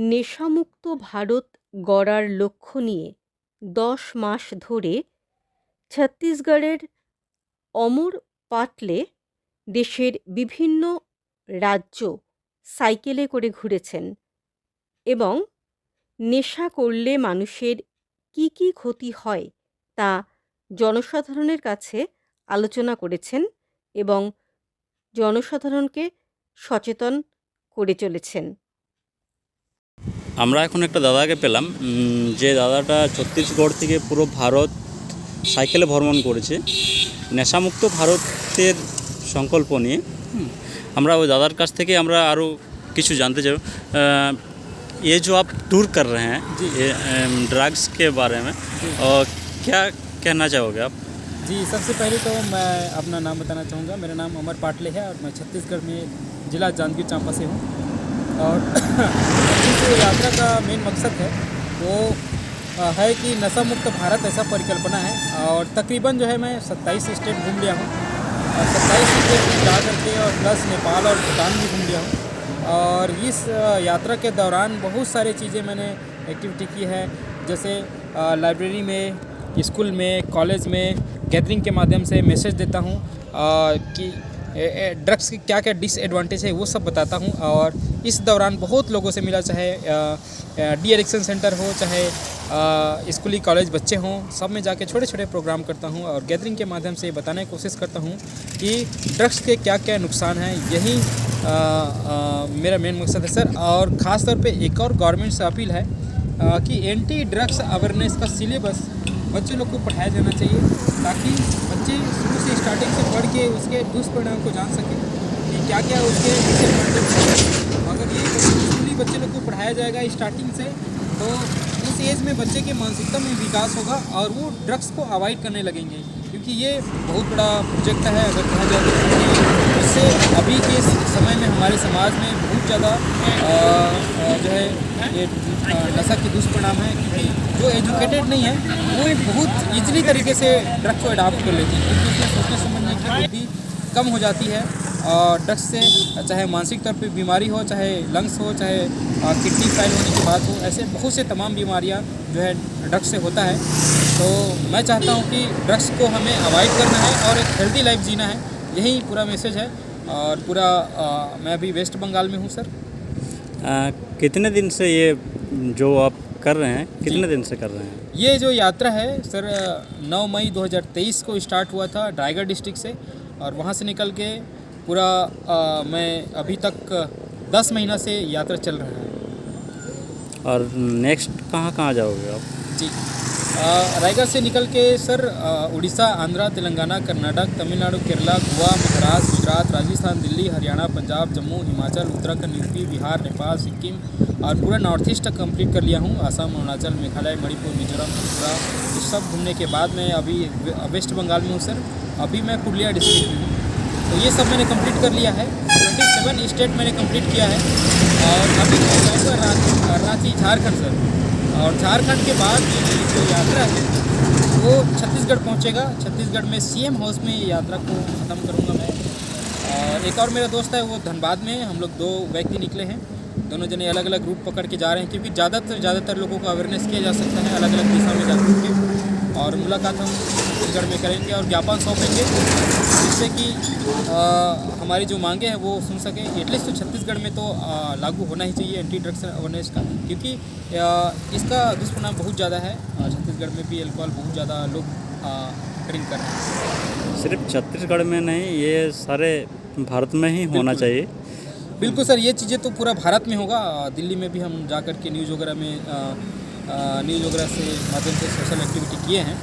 নেশামুক্ত ভারত গড়ার লক্ষ্য নিয়ে 10 মাস ধরে ছত্তিশগড়ের অমর পাটলে দেশের বিভিন্ন রাজ্য সাইকেলে করে ঘুরেছেন এবং নেশা করলে মানুষের কী কী ক্ষতি হয় তা জনসাধারণের কাছে আলোচনা করেছেন এবং জনসাধারণকে সচেতন করে চলেছেন। আমরা এখন একটা দাদাকে পেলাম, যে দাদাটা ছত্তিশগড় থেকে পুরো ভারত সাইকেলে ভ্রমণ করেছে নেশামুক্ত ভারতের সংকল্প নিয়ে। আমরা ওই দাদার কাছ থেকে আমরা আরও কিছু जानते चाहो। ये जो आप टूर कर रहे हैं ये ड्रग्स के बारे में, और क्या कहना चाहोगे आप? जी, सबसे पहले तो मैं अपना नाम बताना चाहूँगा। मेरा नाम अमर पाटले है और मैं छत्तीसगढ़ में ज़िला जांजगीर चांपा से हूँ। और जिस यात्रा का मेन मकसद है वो है कि नशा मुक्त भारत ऐसा परिकल्पना है। और तकरीबन जो है मैं 27 स्टेट घूम लिया हूँ और 27 स्टेट में जा करके और प्लस नेपाल और भूटान भी घूम लिया हूँ। और इस यात्रा के दौरान बहुत सारी चीज़ें मैंने एक्टिविटी की है, जैसे लाइब्रेरी में, स्कूल में, कॉलेज में गैदरिंग के माध्यम से मैसेज देता हूँ कि ड्रग्स की क्या क्या डिसएडवांटेज है वो सब बताता हूँ। और इस दौरान बहुत लोगों से मिला, चाहे डी एडिक्शन सेंटर हो, चाहे स्कूली कॉलेज बच्चे हों, सब में जाके छोटे छोटे प्रोग्राम करता हूँ और गैदरिंग के माध्यम से बताने की कोशिश करता हूँ कि ड्रग्स के क्या क्या नुकसान हैं। यही मेरा मेन मकसद है सर। और ख़ास तौर पे एक और गवर्नमेंट से अपील है कि एंटी ड्रग्स अवेयरनेस का सिलेबस बच्चे लोग को पढ़ाया जाना चाहिए, ताकि बच्चे शुरू से स्टार्टिंग से पढ़ के उसके दुष्परिणाम को जान सकें कि क्या क्या उसके डिसएडवांटेज। अगर ये स्कूली बच्चे लोग को पढ़ाया जाएगा स्टार्टिंग से, तो उस एज में बच्चे के मानसिकता में विकास होगा और वो ड्रग्स को अवॉइड करने लगेंगे। क्योंकि ये बहुत बड़ा प्रोजेक्ट है, अगर कहा जाए तो इससे अभी के समय में हमारे समाज में बहुत ज़्यादा जो है ये नशा के दुष्परिणाम है। क्योंकि जो एजुकेटेड नहीं है वो बहुत ईजिली तरीके से ड्रग्स को अडॉप्ट कर लेते हैं, क्योंकि उसमें सोचने समझने की बुद्धि कम हो जाती है। और ड्रग्स से चाहे मानसिक तौर पे बीमारी हो, चाहे लंग्स हो, चाहे किडनी फेल होने की बात हो, ऐसे बहुत से तमाम बीमारियां जो है ड्रग्स से होता है। तो मैं चाहता हूं कि ड्रग्स को हमें अवॉइड करना है और एक हेल्दी लाइफ जीना है, यही पूरा मैसेज है। और पूरा मैं अभी वेस्ट बंगाल में हूं सर। कितने दिन से ये जो आप कर रहे हैं, कितने दिन से कर रहे हैं? ये जो यात्रा है सर 9 मई 2023 को स्टार्ट हुआ था रायगढ़ डिस्ट्रिक्ट से, और वहाँ से निकल के पूरा मैं अभी तक 10 महीना से यात्रा चल रहा है। और नेक्स्ट कहाँ कहाँ जाओगे आप? जी, रायगढ़ से निकल के सर उड़ीसा, आंध्रा, तेलंगाना, कर्नाटक, तमिलनाडु, केरला, गोवा, महाराष्ट्र, गुजरात, राजस्थान, दिल्ली, हरियाणा, पंजाब, जम्मू, हिमाचल, उत्तराखंड, यूपी, बिहार, नेपाल, सिक्किम और पूरा नॉर्थ ईस्ट तक कंप्लीट कर लिया हूँ। असम, अरुणाचल, मेघालय, मणिपुर, मिजोरम, त्रिपुरा, ये सब घूमने के बाद मैं अभी वेस्ट बंगाल में हूँ सर। अभी मैं पुरुलिया डिस्ट्रिक्ट में हूँ। तो ये सब मैंने कंप्लीट कर लिया है। 27 स्टेट मैंने कंप्लीट किया है और अभी मैं जाऊँगा रांची, झारखंड सर। और झारखंड के बाद मेरी जो यात्रा है वो छत्तीसगढ़ पहुंचेगा। छत्तीसगढ़ में सीएम हाउस में ये यात्रा को ख़त्म करूंगा मैं। और एक और मेरा दोस्त है, वो धनबाद में। हम लोग 2 व्यक्ति निकले हैं, दोनों जने अलग अलग रूट पकड़ के जा रहे हैं, क्योंकि ज़्यादातर लोगों को अवेयरनेस किया जा सकता है अलग अलग दिशा में जाकर के। और मुलाकात हम छत्तीसगढ़ में करेंगे और ज्ञापन सौंपेंगे, जिससे कि हमारी जो मांगे हैं वो सुन सकें। एटलीस्ट तो छत्तीसगढ़ में तो लागू होना ही चाहिए एंटी ड्रग्स अवेयरनेस का, क्योंकि इसका दुष्परिणाम बहुत ज़्यादा है। छत्तीसगढ़ में भी अल्कोहल बहुत ज़्यादा लोग ड्रिंक कर रहे हैं। सिर्फ छत्तीसगढ़ में नहीं, ये सारे भारत में ही होना चाहिए। बिल्कुल सर, ये चीज़ें तो पूरा भारत में होगा। दिल्ली में भी हम जा कर के न्यूज़ वगैरह से माध्यम से सोशल एक्टिविटी किए हैं।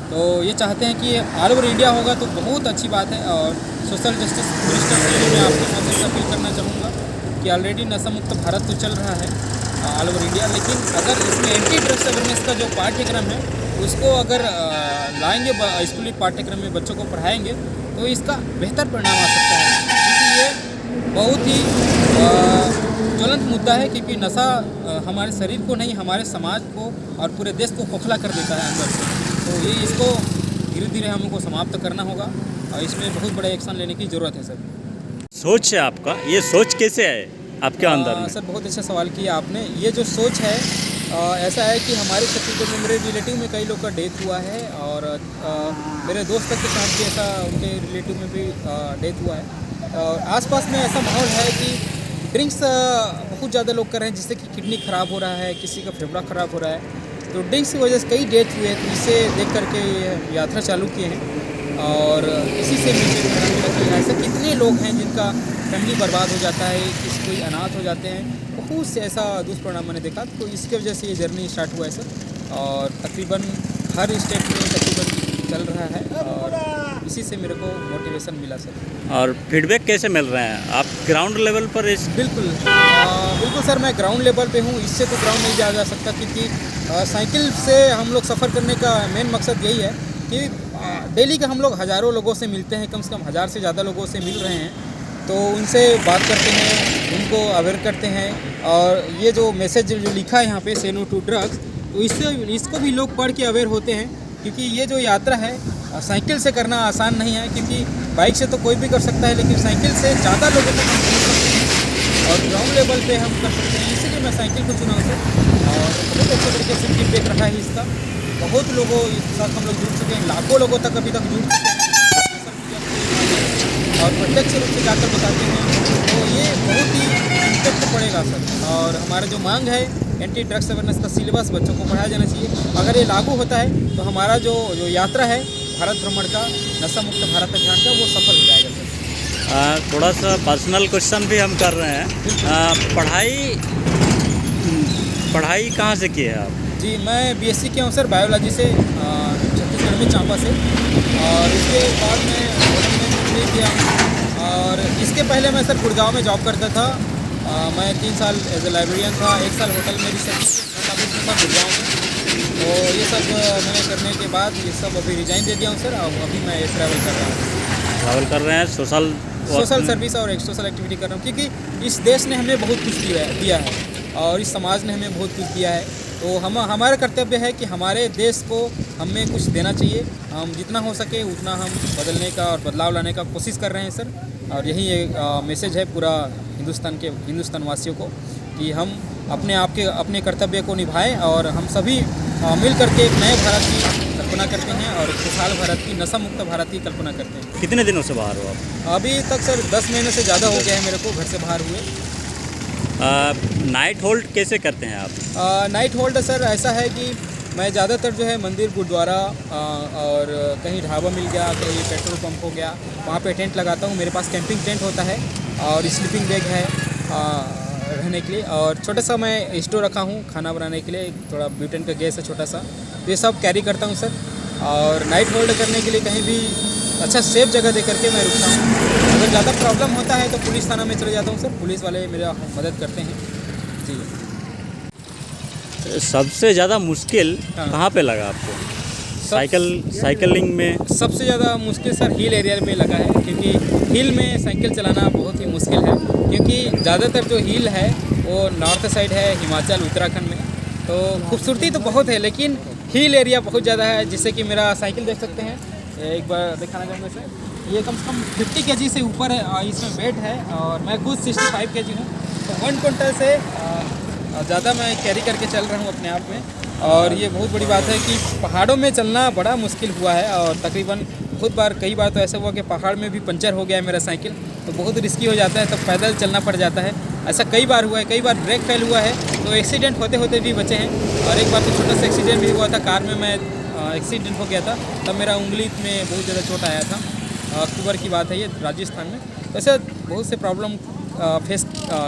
तो ये चाहते हैं कि ऑल ओवर इंडिया होगा तो बहुत अच्छी बात है। और सोशल जस्टिस मिनिस्टर के लिए मैं आपको सबसे अपील करना चाहूँगा कि ऑलरेडी नशा मुक्त भारत तो चल रहा है ऑल ओवर इंडिया, लेकिन अगर इसमें एंटी ड्रग्स अवेयरनेस का जो पाठ्यक्रम है उसको अगर लाएंगे स्कूली पाठ्यक्रम में, बच्चों को पढ़ाएंगे, तो इसका बेहतर परिणाम आ सकता है। क्योंकि ये बहुत ही ज्वलंत मुद्दा है, क्योंकि नशा हमारे शरीर को नहीं, हमारे समाज को और पूरे देश को खोखला कर देता है अंदर से। तो ये इसको धीरे धीरे हमको समाप्त करना होगा और इसमें बहुत बड़े एक्शन लेने की ज़रूरत है सर। सोच है आपका, ये सोच कैसे आए? आपके अंदर में? सर बहुत अच्छा सवाल किया आपने। ये जो सोच है ऐसा है कि हमारे छत्तीसगढ़ में मेरे रिलेटिव में कई लोग का डेथ हुआ है और मेरे दोस्त तक के साथ भी ऐसा उनके रिलेटिव में भी डेथ हुआ है। और आसपास में ऐसा माहौल है कि ड्रिंक्स बहुत ज़्यादा लोग कर रहे हैं जिससे कि किडनी ख़राब हो रहा है, किसी का फेफड़ा ख़राब हो रहा है। तो ड्रिंक्स की वजह से कई डेथ हुए, तो इसे देख करके ये यात्रा चालू किए हैं। और इसी से मुझे प्रेरणा मिला कि ऐसे कितने लोग हैं जिनका फैमिली बर्बाद हो जाता है, किसी कोई अनाथ हो जाते हैं, बहुत से ऐसा दुष्परिणाम मैंने देखा। तो इसके वजह से ये जर्नी स्टार्ट हुआ है सर। और तकरीबन हर स्टेट में तकरीबन चल रहा है और इसी से मेरे को मोटिवेशन मिला सर। और फीडबैक कैसे मिल रहे हैं आप ग्राउंड लेवल पर? इस बिल्कुल बिल्कुल सर, मैं ग्राउंड लेवल पे हूँ। इससे तो ग्राउंड नहीं जाया जा सकता, क्योंकि साइकिल से हम लोग सफ़र करने का मेन मकसद यही है कि डेली के हम लोग हज़ारों लोगों से मिलते हैं, कम से कम 1000 से ज़्यादा लोगों से मिल रहे हैं। तो उनसे बात करते हैं, उनको अवेयर करते हैं। और ये जो मैसेज जो लिखा है यहाँ पे, से नो टू ड्रग्स, तो इसको भी लोग पढ़ के अवेयर होते हैं। क्योंकि ये जो यात्रा है साइकिल से करना आसान नहीं है, क्योंकि बाइक से तो कोई भी कर सकता है, लेकिन साइकिल से ज़्यादा लोगों तक हम पहुँच सकते हैं और ग्राउंड लेवल पे हम कर सकते हैं। इसीलिए मैं साइकिल को चुना हूँ और बहुत अच्छे तरीके से फीडबैक रहा है इसका। बहुत लोगों के साथ हम लोग जुड़ चुके हैं, लाखों लोगों तक अभी तक जुड़ चुके हैं और प्रत्यक्ष रूप से जाकर बताते हैं। तो ये बहुत ही इम्पैक्ट पड़ेगा सर। और हमारा जो मांग है एंटी ड्रग्स अवेयरनेस का सिलेबस बच्चों को पढ़ाया जाना चाहिए। अगर ये लागू होता है तो हमारा जो यात्रा है भारत भ्रमण का, नशा मुक्त भारत अभियान का, वो सफल हो जाएगा सर। थोड़ा सा पर्सनल क्वेश्चन भी हम कर रहे हैं। पढ़ाई कहाँ से की है आप? जी, मैं बीएससी किया हूँ सर बायोलॉजी से, छत्तीसगढ़ में चांपा से। और इसके बाद मैं होटल में नौकरी किया। और इसके पहले मैं सर गुड़गांव में जॉब करता था। मैं 3 साल एज ए लाइब्रेरियन था, 1 साल होटल में रिसेप्शन था गुड़गांव में। तो ये सब मैंने करने के बाद ये सब अभी रिजाइन दे दिया हूँ सर। और अभी मैं ट्रैवल कर रहा हूँ। ट्रैवल कर रहे हैं, सोशल सर्विस और एक सोशल एक्टिविटी कर रहा हूँ, क्योंकि इस देश ने हमें बहुत कुछ दिया है और इस समाज ने हमें बहुत कुछ दिया है। तो हमारा कर्तव्य है कि हमारे देश को हमें कुछ देना चाहिए। हम जितना हो सके उतना हम बदलने का और बदलाव लाने का कोशिश कर रहे हैं सर। और यही एक मैसेज है पूरा हिंदुस्तान वासियों को कि हम अपने कर्तव्य को निभाएं और हम सभी मिल करके एक नए भारत की कल्पना करते हैं और खुशहाल भारत की, नशा मुक्त भारत की कल्पना करते हैं। कितने दिनों से बाहर हो आप? अभी तक सर 10 महीने से ज़्यादा हो गया है मेरे को घर से बाहर हुए। नाइट होल्ड कैसे करते हैं आप? नाइट होल्ड सर ऐसा है कि मैं ज़्यादातर जो है मंदिर, गुरुद्वारा और कहीं ढाबा मिल गया, कहीं पेट्रोल पंप हो गया, वहाँ पे टेंट लगाता हूँ। मेरे पास कैंपिंग टेंट होता है और स्लीपिंग बैग है रहने के लिए। और छोटा सा मैं स्टोव रखा हूँ खाना बनाने के लिए, थोड़ा ब्यूटेन का गैस है छोटा सा, तो ये सब कैरी करता हूँ सर। और नाइट होल्ड करने के लिए कहीं भी अच्छा सेफ जगह दे करके मैं रुकता हूँ। अगर ज़्यादा प्रॉब्लम होता है तो पुलिस थाना में चले जाता हूँ सर, पुलिस वाले मेरा मदद करते हैं जी। सबसे ज़्यादा मुश्किल हाँ। कहाँ पे लगा आपको साइकिलिंग में? सबसे ज़्यादा मुश्किल सर हिल एरिया में लगा है, क्योंकि हिल में साइकिल चलाना बहुत ही मुश्किल है। क्योंकि ज़्यादातर जो हिल है वो नॉर्थ साइड है, हिमाचल, उत्तराखंड में। तो खूबसूरती तो बहुत है, लेकिन हिल एरिया बहुत ज़्यादा है। जिससे कि मेरा साइकिल देख सकते हैं, एक बार दिखाना चाहूँगा सर। ये कम से कम 50 kg से ऊपर है, इसमें वेट है और मैं खुद 65 kg हूँ। तो 1 क्विंटल से ज़्यादा मैं कैरी करके चल रहा हूँ अपने आप में। और ये बहुत बड़ी बात है कि पहाड़ों में चलना बड़ा मुश्किल हुआ है। और तकरीबन कई बार तो ऐसा हुआ कि पहाड़ में भी पंचर हो गया है मेरा साइकिल, तो बहुत रिस्की हो जाता है, तो पैदल चलना पड़ जाता है। ऐसा कई बार हुआ है, कई बार ब्रेक फेल हुआ है, तो एक्सीडेंट होते होते भी बचे हैं। और एक बार तो छोटा सा एक्सीडेंट भी हुआ था, कार में मैं एक्सीडेंट हो गया था, तब मेरा उंगली में बहुत ज़्यादा चोट आया था। अक्टूबर की बात है ये, राजस्थान में। वैसे बहुत से प्रॉब्लम फेस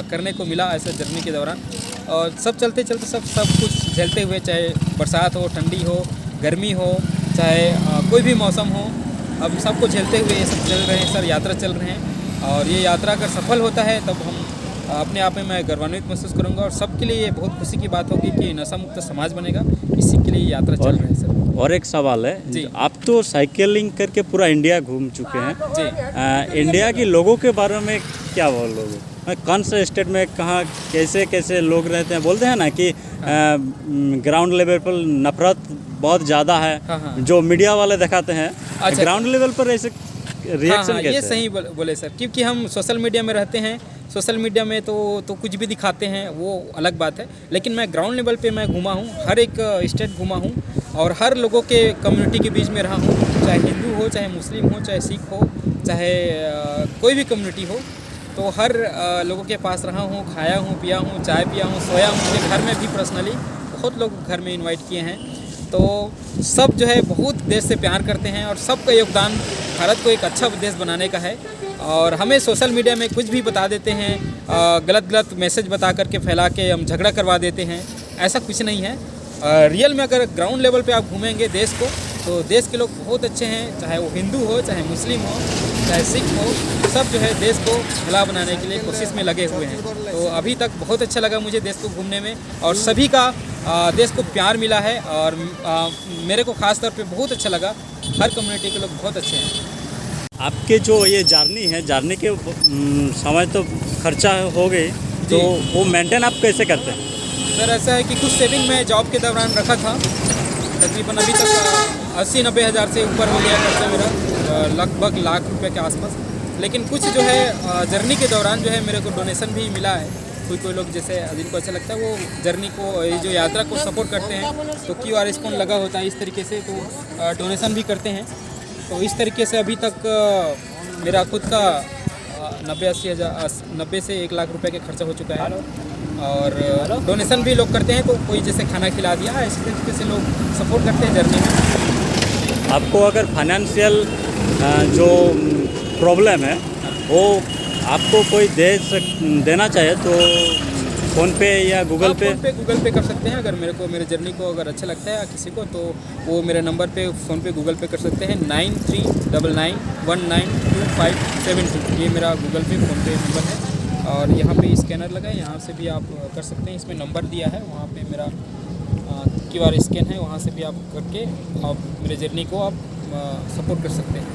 करने को मिला ऐसे जर्नी के दौरान। और सब चलते चलते सब कुछ झेलते हुए, चाहे बरसात हो, ठंडी हो, गर्मी हो, चाहे कोई भी मौसम हो, अब सबको झेलते हुए ये सब चल रहे हैं सर, यात्रा चल रहे हैं। और ये यात्रा अगर सफल होता है तब हम अपने आप में मैं गर्वान्वित महसूस करूंगा और सबके लिए ये बहुत खुशी की बात होगी कि नशा मुक्त समाज बनेगा। इसी के लिए यात्रा चल रही है सर। और एक सवाल है जी, आप तो साइकिलिंग करके पूरा इंडिया घूम चुके हैं जी। इंडिया के लोगों के बारे में क्या बोलोगे? कौन से स्टेट में कहाँ कैसे कैसे लोग रहते हैं? बोलते हैं ना कि ग्राउंड लेवल पर नफरत बहुत ज़्यादा है। हाँ। जो मीडिया वाले दिखाते हैं, अच्छा, ग्राउंड लेवल पर ऐसे रिएक्शन कैसे? ये सही बोले सर, क्योंकि हम सोशल मीडिया में रहते हैं सोशल मीडिया में तो कुछ भी दिखाते हैं, वो अलग बात है। लेकिन मैं ग्राउंड लेवल पे मैं घूमा हूँ, हर एक स्टेट घूमा हूँ और हर लोगों के कम्युनिटी के बीच में रहा हूँ, चाहे हिंदू हो, चाहे मुस्लिम हो, चाहे सिख हो, चाहे कोई भी कम्युनिटी हो, तो हर लोगों के पास रहा हूँ, खाया हूँ, पिया हूँ, चाय पिया हूँ, सोया हूँ। मेरे घर में भी पर्सनली बहुत लोग घर में इनवाइट किए हैं। तो सब जो है बहुत देश से प्यार करते हैं और सबका योगदान भारत को एक अच्छा देश बनाने का है। और हमें सोशल मीडिया में कुछ भी बता देते हैं, गलत मैसेज बता करके फैला के हम झगड़ा करवा देते हैं, ऐसा कुछ नहीं है। रियल में अगर ग्राउंड लेवल पे आप घूमेंगे देश को, तो देश के लोग बहुत अच्छे हैं, चाहे वो हिंदू हो, चाहे मुस्लिम हो, चाहे सिख हो, सब जो है देश को भला बनाने के लिए कोशिश में लगे हुए हैं। तो अभी तक बहुत अच्छा लगा मुझे देश को घूमने में और सभी का देश को प्यार मिला है और मेरे को ख़ास तौर पे बहुत अच्छा लगा। हर कम्युनिटी के लोग बहुत अच्छे हैं। आपके जो ये जर्नी है, जर्नी के समय तो खर्चा हो गई, तो वो मेंटेन आप कैसे करते हैं? सर ऐसा है कि कुछ सेविंग मैं जॉब के दौरान रखा था, तकरीबन अभी तक 80-90 हज़ार से ऊपर हो गया खर्चा मेरा, लगभग लाख रुपए के आसपास। लेकिन कुछ जो है जर्नी के दौरान जो है मेरे को डोनेशन भी मिला है। कोई लोग जैसे जिनको अच्छा लगता है वो जर्नी को, ये जो यात्रा को सपोर्ट करते हैं, तो QR कोड लगा होता है इस तरीके से, तो डोनेशन भी करते हैं। तो इस तरीके से अभी तक मेरा खुद का 90 से 1 लाख रुपए के खर्चा हो चुका है। और डोनेशन भी लोग करते हैं, तो कोई जैसे खाना खिला दिया, इस तरीके से लोग सपोर्ट करते हैं जर्नी में। आपको अगर फाइनेंशियल जो प्रॉब्लम है वो आपको कोई देना चाहे तो फ़ोन पे या गूगल पे? गूगल पे कर सकते हैं। अगर मेरे जर्नी को अगर अच्छा लगता है किसी को, तो वो मेरे नंबर पे फ़ोन पे गूगल पे कर सकते हैं। 9399192572, ये मेरा गूगल पे फ़ोन पे नंबर है। और यहाँ पे स्कैनर लगा है, यहाँ से भी आप कर सकते हैं। इसमें नंबर दिया है, वहाँ पे मेरा QR स्कैन है, वहाँ से भी आप करके आप मेरे जर्नी को आप सपोर्ट कर सकते हैं।